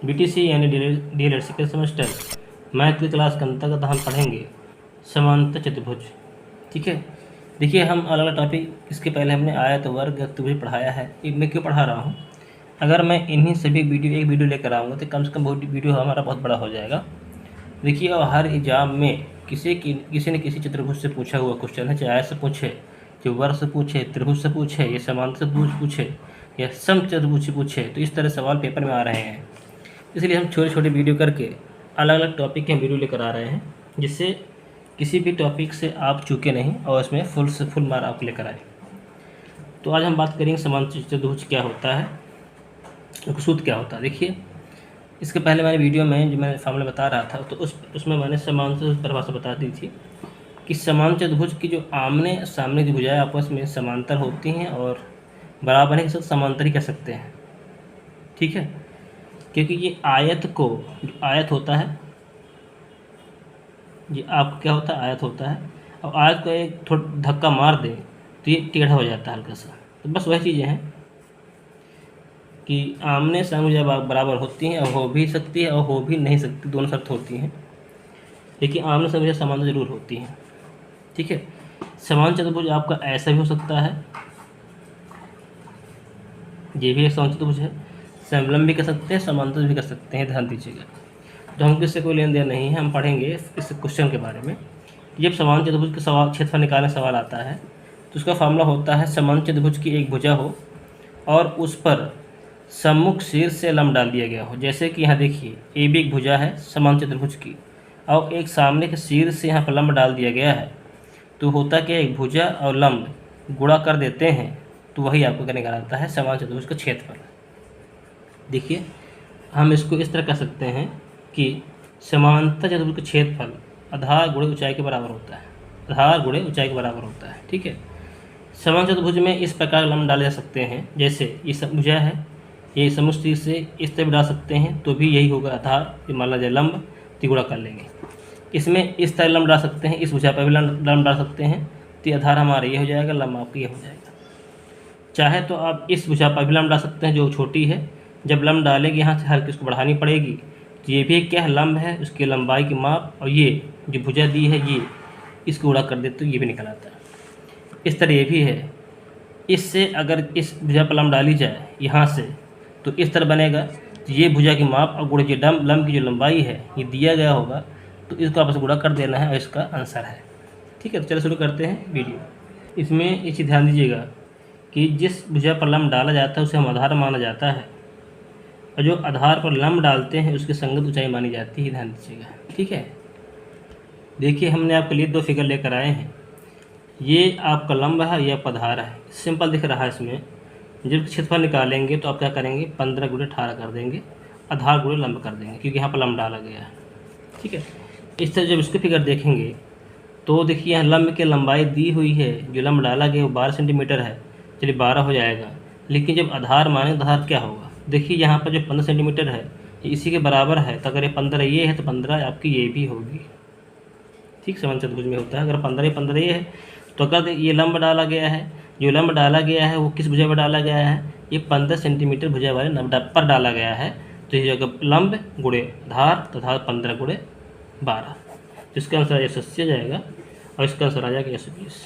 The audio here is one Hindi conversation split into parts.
बीटीसी यानी डीएलएड सेकेंड सेमेस्टर मैथ की क्लास के अंतर्गत हम पढ़ेंगे समांतर चतुर्भुज। ठीक है, देखिए हम अलग अलग टॉपिक इसके पहले हमने आयत वर्ग चतुर्भुज पढ़ाया है। मैं क्यों पढ़ा रहा हूँ, अगर मैं इन्हीं सभी एक वीडियो लेकर आऊँगा तो कम से कम बहुत वीडियो हमारा बहुत बड़ा हो जाएगा। देखिए, और हर एग्जाम में किसी न किसी चतुर्भुज से पूछा हुआ क्वेश्चन है, चाहे आयत से पूछे, चाहे वर्ग से पूछे, त्रिभुज से पूछे, या समांतर चतुर्भुज पूछे, या सम चतुर्भुज से पूछे, तो इस तरह सवाल पेपर में आ रहे हैं। इसलिए हम छोटे छोटे वीडियो करके अलग अलग टॉपिक के वीडियो लेकर आ रहे हैं, जिससे किसी भी टॉपिक से आप चूके नहीं और इसमें फुल से फुल मार्क आप लेकर आए। तो आज हम बात करेंगे समांतर चतुर्भुज क्या होता है, सूत्र क्या होता है। देखिए, इसके पहले मैंने वीडियो में जो मैं फार्मूला बता रहा था तो उसमें मैंने समांतर परिभाषा बता दी थी कि समांतर चतुर्भुज की जो आमने सामने की भुजाएं आपस में समांतर होती हैं और बराबर है, समांतर ही कह सकते हैं। ठीक है, क्योंकि ये आयत को जो आयत होता है, ये आपका क्या होता है, आयत होता है। और आयत को एक थोड़ा धक्का मार दें तो ये टेढ़ा हो जाता है हल्का सा। तो बस वही चीज़ें हैं कि आमने सामने जब बराबर होती हैं और हो भी सकती है और हो भी नहीं सकती, दोनों शर्त होती हैं, लेकिन आमने सामने समांतर जरूर होती हैं। ठीक है, समांतर चतुर्भुज आपका ऐसा भी हो सकता है, ये भी एक समांतर चतुर्भुज है, समलंब भी कर सकते हैं, समांतर भी कर सकते हैं। ध्यान दीजिएगा, तो हमको इससे कोई लेन देन नहीं है, हम पढ़ेंगे इस क्वेश्चन के बारे में। जब समांतर चतुर्भुज का सवाल क्षेत्रफल निकालने सवाल आता है तो उसका फार्मूला होता है समांतर चतुर्भुज की एक भुजा हो और उस पर सम्मुख शीर्ष से लंब डाल दिया गया हो। जैसे कि यहाँ देखिए, ए बी एक भुजा है समांतर चतुर्भुज की, और एक सामने के शीर्ष से यहाँ पर लंब डाल दिया गया है, तो होता क्या, एक भुजा और लंब गुणा कर देते हैं तो वही आपको क्या निकाल आता है, समांतर चतुर्भुज का क्षेत्रफल। देखिए, हम इसको इस तरह कर सकते हैं कि समांतर चतुर्भुज का क्षेत्रफल आधार गुणे ऊंचाई के बराबर होता है, आधार गुणे ऊंचाई के बराबर होता है। ठीक है, समांतर चतुर्भुज में इस प्रकार लंब डाले जा सकते हैं, जैसे ये भुजा है, ये समुच्चय तीर से इस तरह डाल सकते हैं तो भी यही होगा आधार, ये मान लीजिए लंब, तिगुणा कर लेंगे। इसमें इस तरह लंब डाल सकते हैं, इस भुजा पर भी लंब डाल सकते हैं, तो आधार हमारा ये हो जाएगा, लंब आपका ये हो जाएगा। चाहे तो आप इस भुजा पर भी लंब डाल सकते हैं जो छोटी है, जब लंब डालेंगे यहाँ से हल्की उसको बढ़ानी पड़ेगी, तो ये भी क्या है, लंब है, उसकी लंबाई की माप, और ये जो भुजा दी है ये इसको गुणा कर देते तो ये भी निकल आता है। इस तरह ये भी है, इससे अगर इस भुजा पर लंब डाली जाए यहाँ से तो इस तरह बनेगा, तो ये भुजा की माप और गुणे जो लंब की जो लंबाई है ये दिया गया होगा, तो इसको आपस में गुणा कर देना है और इसका आंसर है। ठीक है, तो चलो शुरू करते हैं वीडियो। इसमें ये चीज़ ध्यान दीजिएगा कि जिस भुजा पर लंब डाला जाता है उसे हम आधार माना जाता है, और जो आधार पर लंब डालते हैं उसकी संगत ऊंचाई मानी जाती है। ध्यान दीजिएगा। ठीक है, देखिए हमने आपके लिए दो फिगर लेकर आए हैं, ये आपका लंब है, ये आपका आधार है, सिंपल दिख रहा है। इसमें जब क्षेत्रफल निकालेंगे तो आप क्या करेंगे, 15 गुणे 18 कर देंगे, आधार गुणे लंब कर देंगे, क्योंकि यहाँ पर लंब डाला गया है। ठीक है, इस तरह जब इसके फिगर देखेंगे तो देखिए यहाँ लंब की लंबाई दी हुई है, जो लंब डाला गया वो 12 सेंटीमीटर है, चलिए 12 हो जाएगा। लेकिन जब आधार माने तो आधार क्या होगा, देखिए यहाँ पर जो 15 सेंटीमीटर है ये इसी के बराबर है, तो अगर ये 15 ये है तो 15 आपकी ये भी होगी। ठीक, समांतर चतुर्भुज में होता है, अगर 15 ये है तो अगर ये लंब डाला गया है, जो लंब डाला गया है वो किस भुजा पर डाला गया है, ये 15 सेंटीमीटर भुजा वाले लंब पर डाला गया है, तो ये जगह लंब गुणे आधार तथा 15 गुणे 12, जिसका आंसर 180 आ जाएगा और इसका आंसर आ जाएगा 120।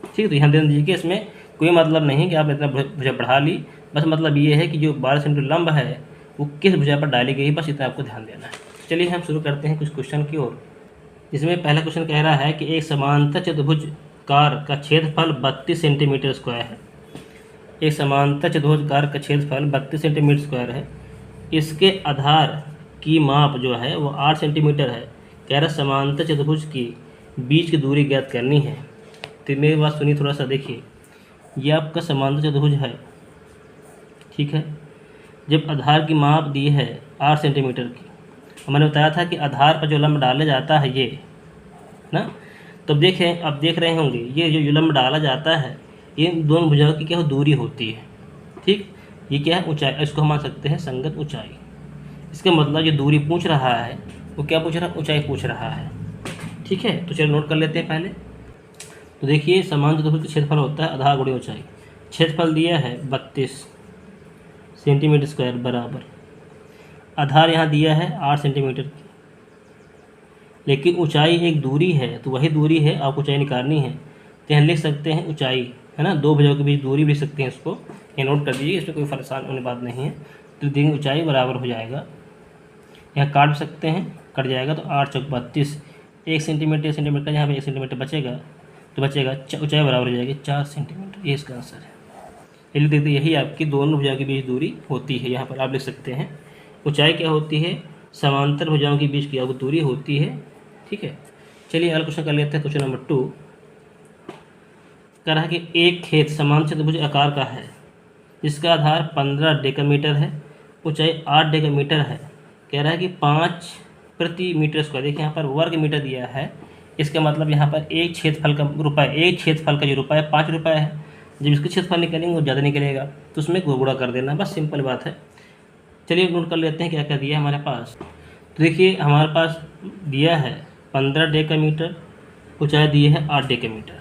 ठीक है, तो यहाँ ध्यान दीजिए कि इसमें कोई मतलब नहीं कि आप इतना भुजा बढ़ा ली, बस मतलब ये है कि जो 12 सेंटीमीटर लंब है वो किस भुजा पर डाली गई, बस इतना आपको ध्यान देना है। चलिए हम शुरू करते हैं कुछ क्वेश्चन की ओर। इसमें पहला क्वेश्चन कह रहा है कि एक समांतर चतुर्भुज कार का क्षेत्रफल 32 सेंटीमीटर स्क्वायर है। एक समांतर चतुर्भुज कार का क्षेत्रफल 32 सेंटीमीटर स्क्वायर है, इसके आधार की माप जो है वो 8 सेंटीमीटर है। कह रहा समांतर चतुर्भुज की बीच की दूरी ज्ञात करनी है। तो मेरी बात सुनिए थोड़ा सा, देखिए ये आपका समांतर चतुर्भुज है। ठीक है, जब आधार की माप दी है 8 सेंटीमीटर की, मैंने बताया था कि आधार पर जो लंब डाला जाता है ये ना, तो देखें अब देख रहे होंगे ये जो लंब डाला जाता है ये दोनों भुजाओं की क्या हो, दूरी होती है। ठीक, ये क्या है, ऊंचाई, इसको हम मान सकते हैं संगत ऊंचाई। इसका मतलब जो दूरी पूछ रहा है वो क्या पूछ रहा है, ऊंचाई पूछ रहा है। ठीक है, तो चलो नोट कर लेते हैं पहले। तो देखिए समांतर चतुर्भुज का क्षेत्रफल होता है आधार गुणे ऊंचाई। क्षेत्रफल दिया है 32 सेंटीमीटर स्क्वायर बराबर आधार यहाँ दिया है 8 सेंटीमीटर की, लेकिन ऊंचाई एक दूरी है, तो वही दूरी है, आपको ऊंचाई निकालनी है। तो यहाँ लिख सकते हैं ऊंचाई, है ना, दो भुजाओं के बीच दूरी भी लिख सकते हैं, इसको ये नोट कर दीजिए, इसमें कोई परेशान होने बात नहीं है। तो देखेंगे ऊंचाई बराबर हो जाएगा, यहाँ काट सकते हैं, कट जाएगा, तो 8 चौक 32, 1 सेंटीमीटर 1 सेंटीमीटर का यहाँ पे 1 सेंटीमीटर बचेगा, तो बचेगा ऊंचाई बराबर हो जाएगी 4 सेंटीमीटर। ये इसका आंसर है। चलिए देखते, यही आपकी दोनों भुजाओं के बीच दूरी होती है। यहाँ पर आप लिख सकते हैं ऊंचाई क्या होती है, समांतर भुजाओं के बीच की आपको दूरी होती है। ठीक है, चलिए अगला क्वेश्चन कर लेते हैं। क्वेश्चन नंबर 2 कह रहा है कि एक खेत समान चतुर्भुज आकार का है जिसका आधार 15 डेकामीटर है, ऊंचाई 8 डेकामीटर है। कह रहा है कि 5 प्रति मीटर स्क्वायर, देखिए यहाँ पर वर्ग मीटर दिया है, इसका मतलब यहाँ पर एक क्षेत्रफल का रुपये, एक क्षेत्रफल का जो रुपये 5 रुपये है, जब इसके क्षेत्रफल निकलेंगे वो ज़्यादा निकलेगा, तो उसमें गुणा कर देना, बस सिंपल बात है। चलिए नोट कर लेते हैं क्या क्या दिया है हमारे पास। तो देखिए हमारे पास दिया है 15 डेकामीटर, ऊंचाई दी है 8 डेकामीटर।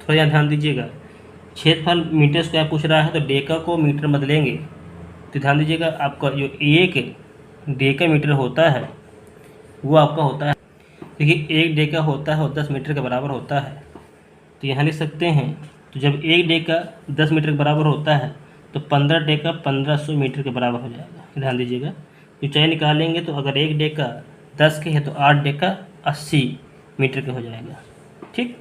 थोड़ा यहाँ ध्यान दीजिएगा, क्षेत्रफल मीटर स्क्वायर पूछ रहा है तो डेका को मीटर बदलेंगे, तो ध्यान दीजिएगा आपका जो एक डेकामीटर होता है वो आपका होता है, देखिए एक डेका होता है और 10 मीटर के बराबर होता है। तो यहाँ लिख सकते हैं, तो जब एक डेका 10 मीटर के बराबर होता है तो 15 डेका 1500 मीटर के बराबर हो जाएगा। ध्यान दीजिएगा, ऊंचाई निकालेंगे तो अगर एक डेका 10 के है तो 8 डेका 80 मीटर के हो जाएगा। ठीक,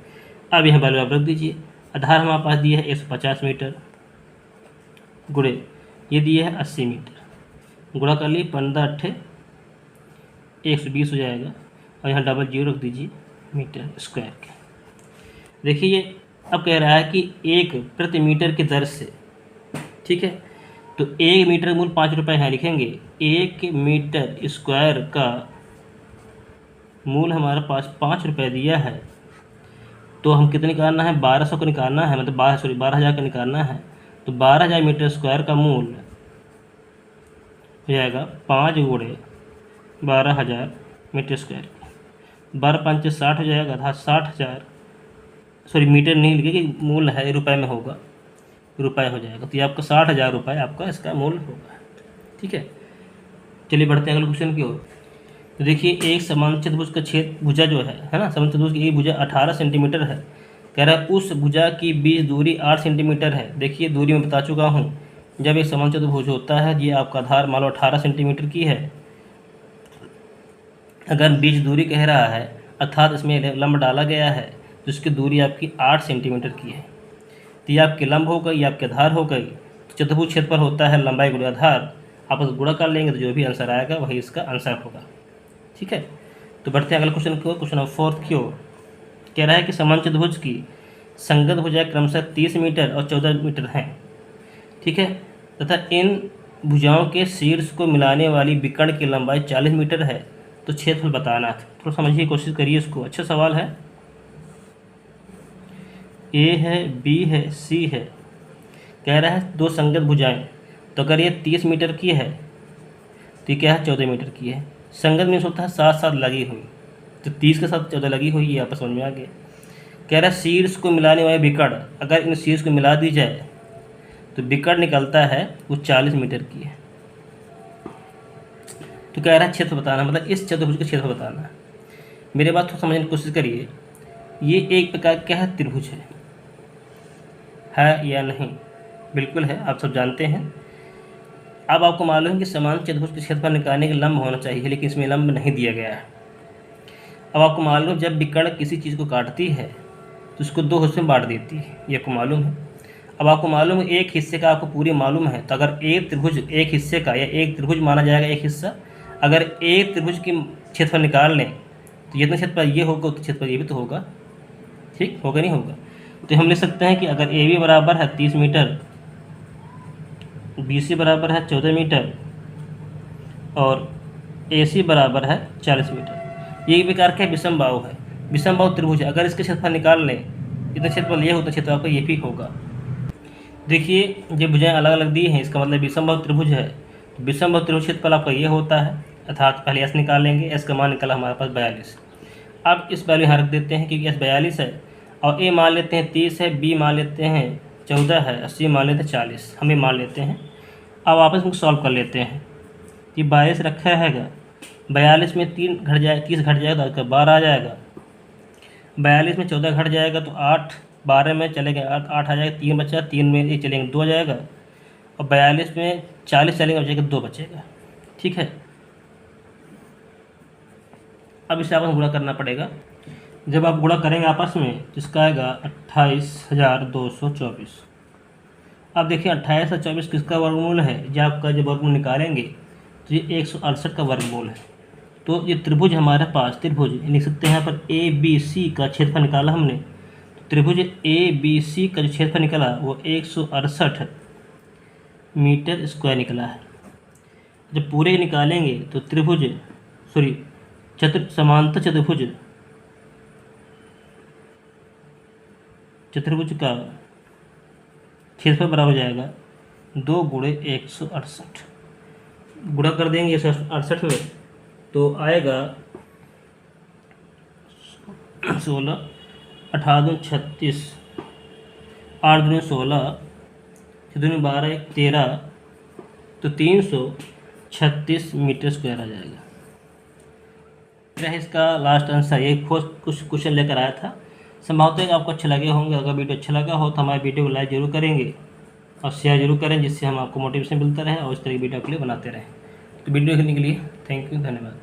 अब यहाँ वैल्यू आप रख दीजिए। आधार हमारे पास दिया है 150 मीटर, गुणे ये दिया है 80 मीटर, गुणा कर लिए 15 अट्ठे 120 हो जाएगा, और यहाँ डबल जीरो रख दीजिए मीटर स्क्वायर के। देखिए ये अब कह रहा है कि 1 प्रति मीटर की दर से, ठीक है, तो 1 मीटर का मूल 5 रुपये यहाँ लिखेंगे। 1 मीटर स्क्वायर का मूल हमारे पास 5 रुपये दिया है, तो हम कितने निकालना है, 1200 को निकालना है, मतलब 12,000 का निकालना है। तो 12,000 मीटर स्क्वायर का मूल हो जाएगा 5 गुणे 12,000 मीटर स्क्वायर, 12 5 60 हो जाएगा, अर्थात 60,000, सॉरी मीटर नहीं लिखेगी, मूल है रुपए में होगा, रुपए हो जाएगा। तो ये आपका 60,000 रुपये आपका इसका मूल होगा। ठीक है, चलिए बढ़ते हैं अगले क्वेश्चन की ओर। तो देखिए एक समान चतुर्भुज का क्षेत्र भुजा जो है ना, समान चतुर्भुज की एक भुजा 18 सेंटीमीटर है। कह रहा है उस भुजा की बीच दूरी 8 सेंटीमीटर है। देखिए दूरी मैं बता चुका हूँ, जब एक समान चतुर्भुज होता है, ये आपका आधार मान लो 18 सेंटीमीटर की है, अगर बीच दूरी कह रहा है अर्थात इसमें लंब डाला गया है, तो इसकी दूरी आपकी 8 सेंटीमीटर की है। तो ये आपके लंब हो गई, ये आपके आधार हो गई। तो चतुर्भुज क्षेत्रफल होता है लंबाई गुणा आधार, आपस गुणा कर लेंगे तो जो भी आंसर आएगा वही इसका आंसर होगा। ठीक है, तो बढ़ते हैं अगले क्वेश्चन की ओर। क्वेश्चन नंबर 4 की ओर कह रहा है कि समान चतुर्भुज की संगत भुजाएं क्रमशः 30 मीटर और 14 मीटर हैं। ठीक है, तथा इन भुजाओं के शीर्ष को मिलाने वाली विकर्ण की लंबाई 40 मीटर है, तो क्षेत्रफल बताना है। थोड़ा समझने की कोशिश करिए इसको, अच्छा सवाल है। ए है, बी है, सी है, कह रहा है दो संगत भुजाएं, तो अगर ये 30 मीटर की है तो ये क्या है 14 मीटर की है। संगत मीन्स होता है साथ साथ लगी हुई, तो 30 के साथ 14 लगी हुई, ये आपस समझ में आ गया। कह रहा है शीर्ष को मिलाने वाले विकर्ण, अगर इन शीर्ष को मिला दी जाए तो विकर्ण निकलता है वो 40 मीटर की है। तो कह रहा है क्षेत्र बताना, मतलब इस चतुर्भुज का क्षेत्र बताना। मेरे बात थोड़ा समझने की कोशिश करिए, ये एक प्रकार क्या है, त्रिभुज है या नहीं? बिल्कुल है, आप सब जानते हैं। अब आपको मालूम है कि समान चतुर्भुज के क्षेत्रफल निकालने के लंब होना चाहिए, लेकिन इसमें लंब नहीं दिया गया है। अब आपको मालूम जब विकर्ण किसी चीज़ को काटती है तो उसको दो हिस्से में बांट देती है, ये आपको मालूम है। अब आपको मालूम है एक हिस्से का आपको पूरी मालूम है, तो अगर एक त्रिभुज एक हिस्से का या एक त्रिभुज माना जाएगा एक हिस्सा, अगर एक त्रिभुज की क्षेत्रफल निकाल लें तो जितना क्षेत्रफल ये होगा उतना क्षेत्रफल ये भी तो होगा। ठीक होगा नहीं होगा? तो हम लिख सकते हैं कि अगर ए बी बराबर है 30 मीटर, बी सी बराबर है 14 मीटर और ए सी बराबर है 40 मीटर, ये एक प्रकार का विषम बाहु है, विषम बाहु त्रिभुज है। अगर इसके क्षेत्रफल निकाल लें, जितना क्षेत्रफल ये होता क्षेत्रफल आपका ये भी होगा। देखिए ये भुजाएं अलग अलग दी हैं, इसका मतलब विषम बाहु त्रिभुज है। तो विषम बाहु त्रिभुज क्षेत्रफल आपका ये होता है, अर्थात पहले एस निकाल लेंगे, एस का मान निकला हमारे पास 42। अब इस वैल्यू यहाँ रख देते हैं क्योंकि एस 42 है, और ए मान लेते हैं 30 है, बी मान लेते हैं 14 है, सी मान लेते हैं 40, हम ये मान लेते हैं। अब आपस में सॉल्व कर लेते हैं। ये 22 रखा हैगा, 42 में 3 घट जाए 30 घट जाएगा तो 12 आ जाएगा, 42 में 14 घट जाएगा तो 8, 12 में चलेंगे 8 आ जाएगा, 3 बचा, 3 में ये चलेंगे 2 आ जाएगा, और 42 में 40 चलेंगे बचेगा 2 बचेगा। ठीक है, अब इसे आपको गुणा करना पड़ेगा। जब आप गुणा करेंगे आपस में तो इसका आएगा 28,224। अब देखिए 28 और 24 किसका वर्गमूल है, जब आपका जब वर्गमूल निकालेंगे तो ये 168 का वर्गमूल है। तो ये त्रिभुज हमारे पास, त्रिभुज लिख सकते हैं यहाँ पर ABC का क्षेत्रफल निकाला हमने, तो त्रिभुज ABC का जो क्षेत्रफल निकला वो 168 मीटर स्क्वायर निकला है। जब पूरे निकालेंगे तो त्रिभुज समांतर चतुर्भुज का क्षेत्रफल बराबर हो जाएगा 2 × 168। गुणा कर देंगे 168 में तो आएगा 16, 18 36, 8 दूनी 16, 6 दूनी 12, 13, तो 336 मीटर स्क्वायर आ जाएगा। इसका लास्ट आंसर ये कुछ क्वेश्चन लेकर आया था। संभवतः कि आपको अच्छे लगे होंगे। अगर वीडियो अच्छा लगा हो तो हमारे वीडियो को लाइक जरूर करेंगे और शेयर जरूर करें, जिससे हम आपको मोटिवेशन मिलता रहे और इस तरह की वीडियो के लिए बनाते रहें। तो वीडियो देखने के लिए थैंक यू, धन्यवाद।